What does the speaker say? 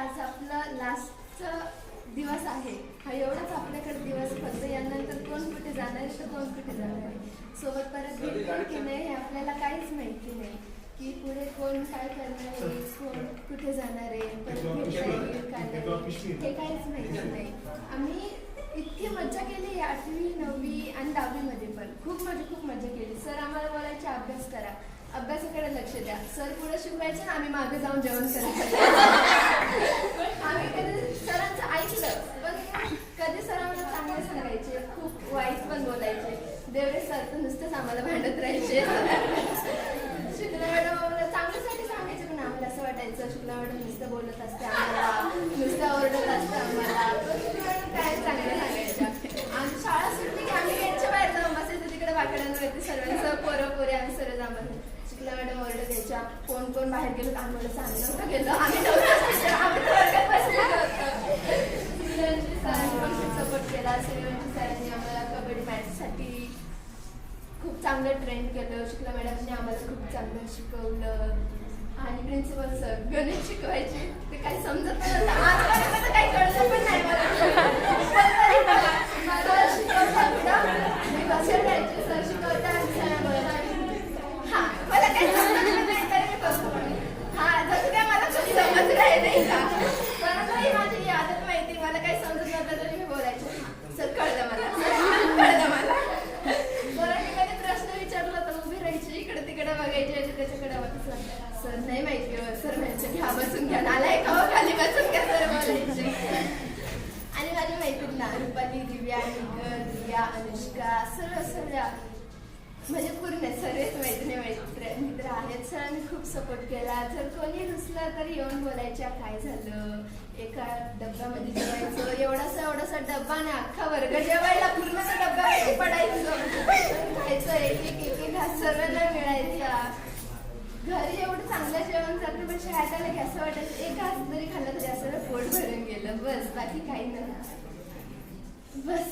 आज आपला लास्टचा दिवस आहे. हा एवढाच आपल्याकडे दिवस, फक्त यानंतर कोण कुठे जाणार आहे तर कोण कुठे जाणार आहे, सोबत परत भेटणार की नाही हे आपल्याला काहीच माहिती नाही. की पुढे कोण काय करणार आहे, कोण कुठे जाणार आहे, परत भेटता येईल का नाही हे काहीच माहिती नाही. आम्ही इतकी मजा केली 8वी 9वी आणि 10वीमध्ये पण खूप मजा केली. सर आम्हाला बोलायचे अभ्यास करा, अभ्यासाकडे लक्ष द्या. सर पुढे शिकवायचे ना, आम्ही मागे जाऊन जेवण करायचं. आम्ही कधी सरांचं ऐकलं पण कधी सर आम्हाला चांगलं सांगायचे, खूप वाईट पण बोलायचे. देवरे सर तर नुसतंच आम्हाला भांडत राहायचे. शुक्ला मॅडम आम्हाला चांगल्यासाठी सांगायचे, पण आम्हाला असं वाटायचं शुक्ला मॅडम नुसतं बोलत असते आम्हाला, नुसतं ओरडत असतं आम्हाला. पण शुक्ला मॅडम काय चांगलं सांगायच्या. आमची शाळा सुटली की आम्ही गेटच्या बाहेर जाऊन बसायचं, तिकडे वाकड्यांवरती सर्वांचं पोरं आम्ही सर्व जाऊन. शुक्ला मॅडम ओरडत यायच्या, कोण बाहेर गेलो तर आम्हाला सांगलं गेलो, आम्ही वर्गात बसलेलो होतो. सरांनी पण खूप सपोर्ट केला. सूर्यवंशी सरांनी आम्हाला कबड्डी मॅचसाठी खूप चांगलं ट्रेन केलं. शुक्ला मॅडमने आम्हाला खूप चांगलं शिकवलं. आणि प्रिन्सिपल सर गणित शिकवायचे, ते काही समजत नव्हतं. आजपर्यंत काही कळलं पण नाही मला. मी बसेल राहायचे, सर शिकवता हा मला काही समजत नाही तरी मी बसतो. हा जसं काय मला खूप समज नाही का, सरांनाही माझी आदत माहिती, मला काही समजत नव्हतं तरी मी बोलायचे सर कळलं मला, कळलं मला. सरांनी कधी प्रश्न विचारला तर उभी राहायची, इकडे तिकडे बघायचे, त्याच्याकडे बघायचं. सर नाही माहिती हो, सर म्हणायचं घ्या बसून घ्या, आलाय का हो खाली बसून घ्या सर बोलायचे. आणि माझी मैत्रीण ना रुपाली, दिव्या, दिव्या, अनुष्का सगळ्या म्हणजे पूर्ण सर्वच मित्र आहेत. सरांनी खूप सपोर्ट केला. जर कोणी नसलं तरी येऊन बोलायच्या काय झालं. एका डब्यामध्ये जेवायचं, एवढासा डब्बा नाही, अख्खा वर्ग जेवायला पूर्ण डब्यामध्ये पडायचं, खायचं एक घास सर्वांना मिळायचा. घरी एवढं चांगलं जेवण जातं, पण शाळेत आलं की असं वाटायचं एक घास जरी खाल्लं तरी असं पोट भरून गेलं, बस बाकी काही नाही बस.